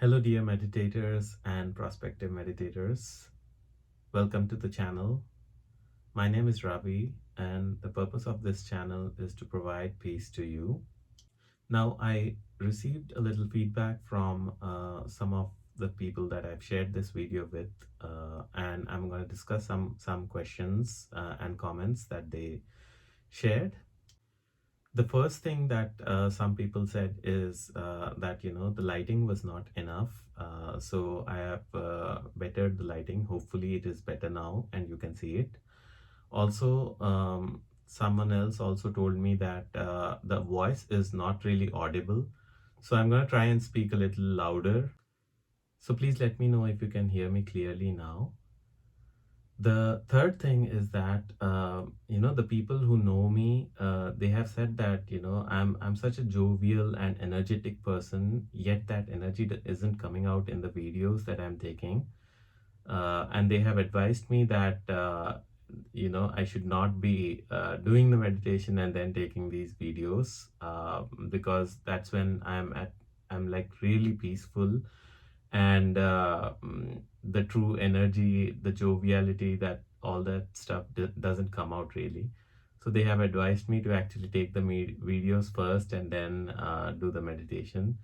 Hello, dear meditators and prospective meditators. Welcome to the channel. My name is Ravi, and the purpose of this channel is to provide peace to you. Now, I received a little feedback from some of the people that I've shared this video with, and I'm going to discuss some questions and comments that they shared. The first thing that some people said is that the lighting was not enough, so I have bettered the lighting. Hopefully it is better now and you can see it. Also, someone else also told me that the voice is not really audible, so I'm going to try and speak a little louder. So please let me know if you can hear me clearly now. The third thing is that the people who know me, they have said that I'm such a jovial and energetic person, yet that energy that isn't coming out in the videos that I'm taking. And they have advised me that I should not be doing the meditation and then taking these videos, because that's when I'm like really peaceful, and the true energy, the joviality, that all that stuff doesn't come out really. So they have advised me to actually take the videos first and then do the meditation.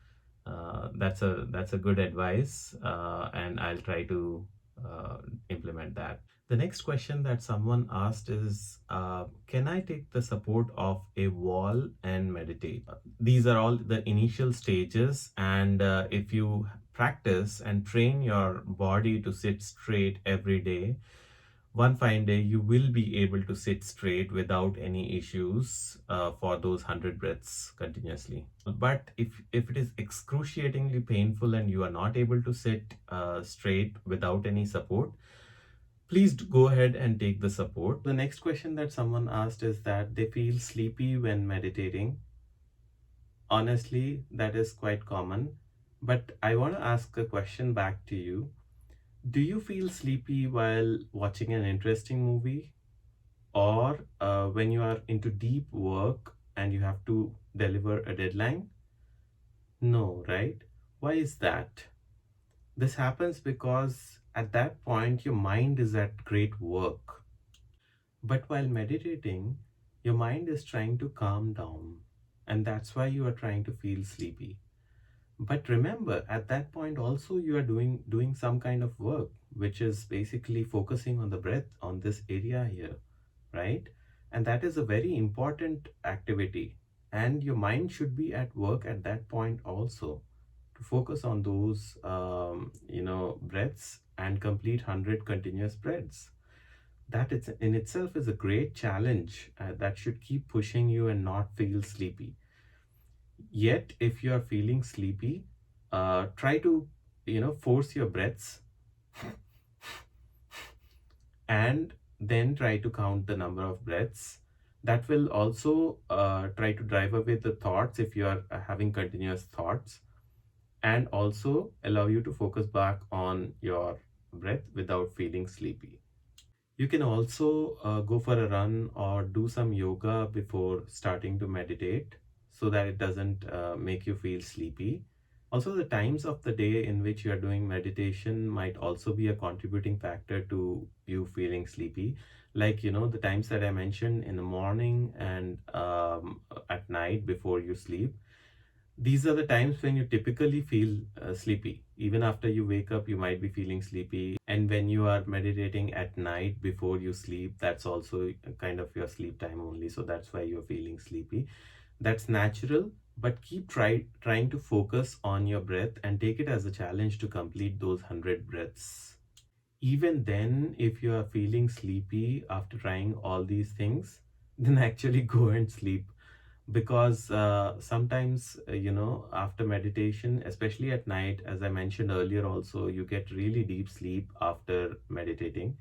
That's a good advice, and I'll try to implement that. The next question that someone asked is, can I take the support of a wall and meditate? These are all the initial stages, and if you practice and train your body to sit straight every day, one fine day you will be able to sit straight without any issues for those 100 breaths continuously. But if it is excruciatingly painful and you are not able to sit straight without any support, please go ahead and take the support. The next question that someone asked is that they feel sleepy when meditating. Honestly, that is quite common. But I want to ask a question back to you. Do you feel sleepy while watching an interesting movie, or when you are into deep work and you have to deliver a deadline? No, right? Why is that? This happens because at that point your mind is at great work. But while meditating, your mind is trying to calm down, and that's why you are trying to feel sleepy. But remember, at that point also you are doing some kind of work, which is basically focusing on the breath on this area here, right? And that is a very important activity. And your mind should be at work at that point also, to focus on those breaths and complete 100 continuous breaths. That it's in itself is a great challenge that should keep pushing you and not feel sleepy. Yet if you are feeling sleepy, try to force your breaths and then try to count the number of breaths. That will also try to drive away the thoughts if you are having continuous thoughts, and also allow you to focus back on your breath without feeling sleepy. You can also go for a run or do some yoga before starting to meditate, so that it doesn't make you feel sleepy. Also, the times of the day in which you are doing meditation might also be a contributing factor to you feeling sleepy. Like, the times that I mentioned in the morning and at night before you sleep. These are the times when you typically feel sleepy. Even after you wake up, you might be feeling sleepy. And when you are meditating at night before you sleep, that's also kind of your sleep time only. So that's why you're feeling sleepy. That's natural, but keep trying to focus on your breath and take it as a challenge to complete those 100 breaths. Even then, if you are feeling sleepy after trying all these things, then actually go and sleep, because sometimes after meditation, especially at night, as I mentioned earlier also, you get really deep sleep after meditating.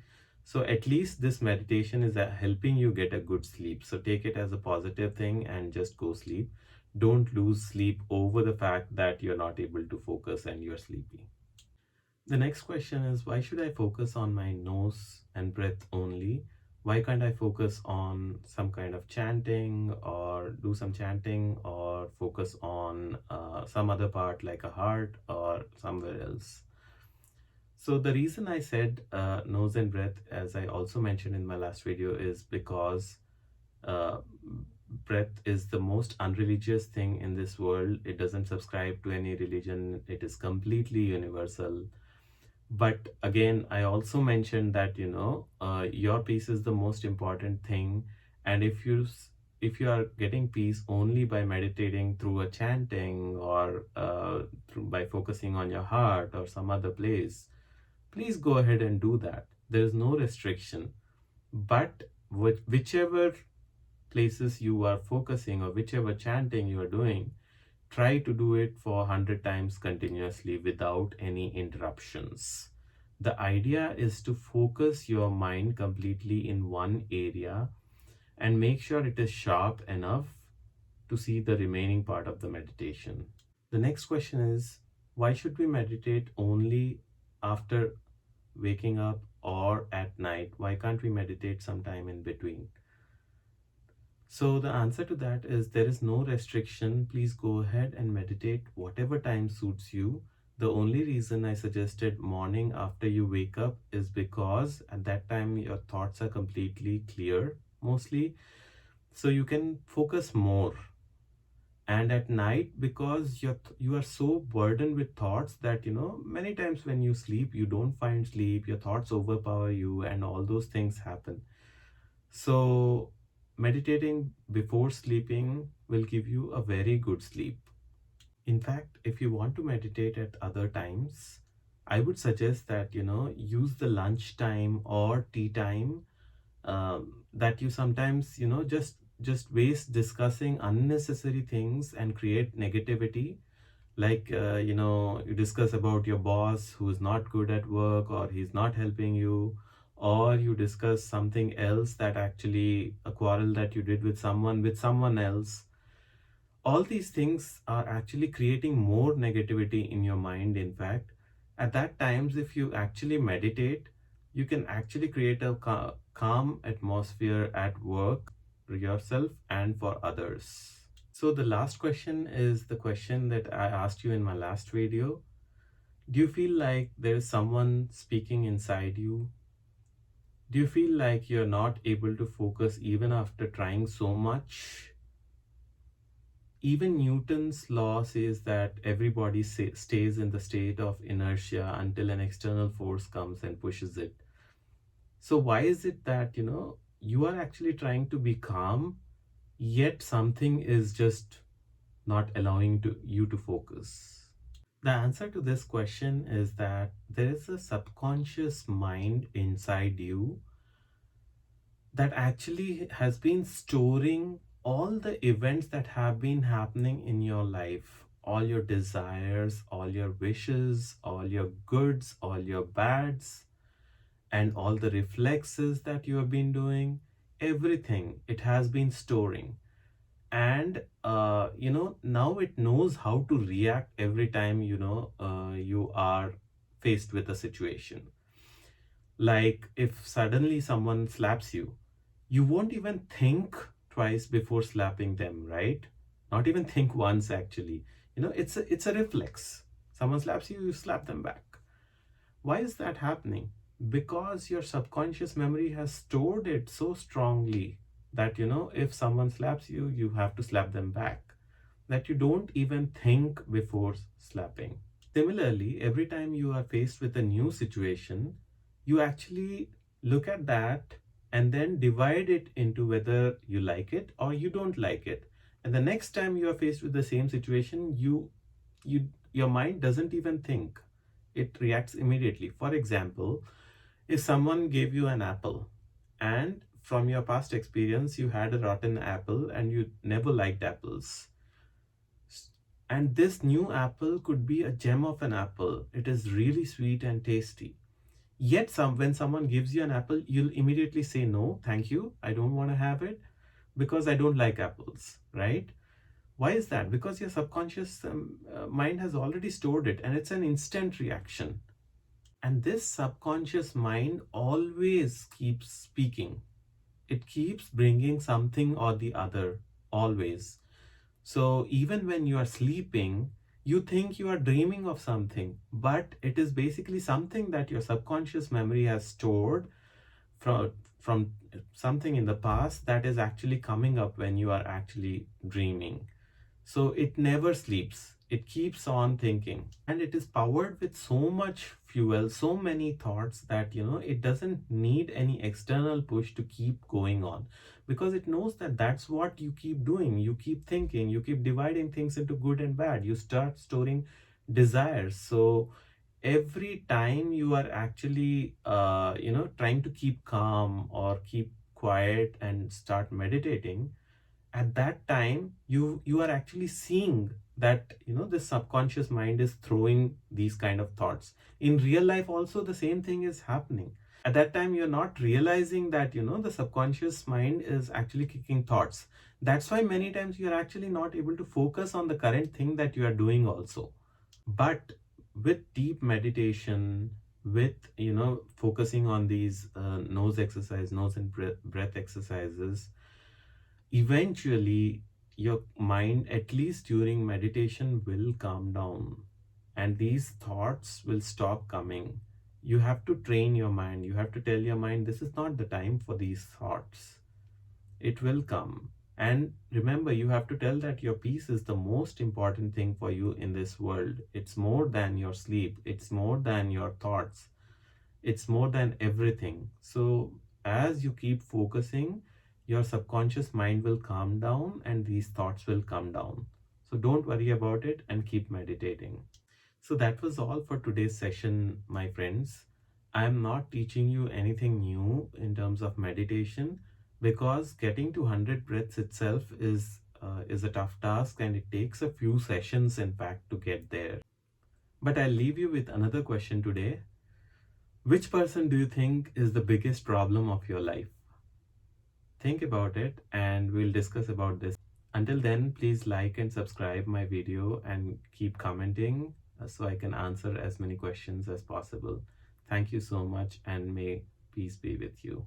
So at least this meditation is helping you get a good sleep, so take it as a positive thing and just go sleep. Don't lose sleep over the fact that you're not able to focus and you're sleepy. The next question is, why should I focus on my nose and breath only? Why can't I focus on some kind of chanting or do some chanting or focus on some other part like a heart or somewhere else? So the reason I said nose and breath, as I also mentioned in my last video, is because uh, breath is the most unreligious thing in this world. It doesn't subscribe to any religion. It is completely universal. But again, I also mentioned that your peace is the most important thing, and if you are getting peace only by meditating through a chanting or by focusing on your heart or some other place, please go ahead and do that. There is no restriction. But whichever places you are focusing or whichever chanting you are doing, try to do it for 100 times continuously without any interruptions. The idea is to focus your mind completely in one area and make sure it is sharp enough to see the remaining part of the meditation. The next question is, why should we meditate only after waking up or at night? Why can't we meditate sometime in between? So the answer to that is there is no restriction. Please go ahead and meditate whatever time suits you. The only reason I suggested morning after you wake up is because at that time your thoughts are completely clear mostly. So you can focus more. And at night, because you are so burdened with thoughts that many times when you sleep you don't find sleep, your thoughts overpower you and all those things happen. So meditating before sleeping will give you a very good sleep. In fact, if you want to meditate at other times, I would suggest that use the lunch time or tea time, that you sometimes just waste discussing unnecessary things and create negativity, like you discuss about your boss who is not good at work or he's not helping you, or you discuss something else, that actually a quarrel that you did with someone else. All these things are actually creating more negativity in your mind. In fact, at that times, if you actually meditate, you can actually create a calm atmosphere at work for yourself and for others. So the last question is the question that I asked you in my last video. Do you feel like there is someone speaking inside you? Do you feel like you're not able to focus even after trying so much? Even Newton's law says that everybody stays in the state of inertia until an external force comes and pushes it. So why is it that you are actually trying to be calm, yet something is just not allowing you to focus? The answer to this question is that there is a subconscious mind inside you that actually has been storing all the events that have been happening in your life, all your desires, all your wishes, all your goods, all your bads, and all the reflexes that you have been doing. Everything it has been storing. And now it knows how to react every time you are faced with a situation. Like if suddenly someone slaps you, you won't even think twice before slapping them, right? Not even think once, actually. It's a reflex. Someone slaps you, you slap them back. Why is that happening? Because your subconscious memory has stored it so strongly that if someone slaps you, you have to slap them back, that you don't even think before slapping. Similarly, every time you are faced with a new situation, you actually look at that and then divide it into whether you like it or you don't like it. And the next time you are faced with the same situation, your mind doesn't even think. It reacts immediately. For example, if someone gave you an apple and from your past experience you had a rotten apple and you never liked apples, and this new apple could be a gem of an apple. It is really sweet and tasty. Yet when someone gives you an apple, you'll immediately say, no, thank you, I don't want to have it because I don't like apples, right? Why is that? Because your subconscious mind has already stored it and it's an instant reaction. And this subconscious mind always keeps speaking. it keeps bringing something or the other always. So even when you are sleeping, you think you are dreaming of something, but it is basically something that your subconscious memory has stored from from something in the past that is actually coming up when you are actually dreaming. So it never sleeps. It keeps on thinking, and it is powered with so much fuel, so many thoughts that it doesn't need any external push to keep going on, because it knows that that's what you keep doing. You keep thinking, you keep dividing things into good and bad. You start storing desires. So every time you are actually trying to keep calm or keep quiet and start meditating, at that time you are actually seeing that the subconscious mind is throwing these kind of thoughts. In real life also the same thing is happening. At that time you're not realizing that the subconscious mind is actually kicking thoughts. That's why many times you're actually not able to focus on the current thing that you are doing also. But with deep meditation, with focusing on these nose and breath exercises, eventually your mind, at least during meditation, will calm down and these thoughts will stop coming. You have to train your mind. You have to tell your mind, this is not the time for these thoughts. It will come. And remember, you have to tell that your peace is the most important thing for you in this world. It's more than your sleep, it's more than your thoughts, it's more than everything. So as you keep focusing, your subconscious mind will calm down and these thoughts will come down. So don't worry about it and keep meditating. So that was all for today's session, my friends. I am not teaching you anything new in terms of meditation, because getting to 100 breaths itself is a tough task, and it takes a few sessions in fact to get there. But I'll leave you with another question today. Which person do you think is the biggest problem of your life? Think about it and we'll discuss about this. Until then, please like and subscribe my video and keep commenting so I can answer as many questions as possible. Thank you so much, and may peace be with you.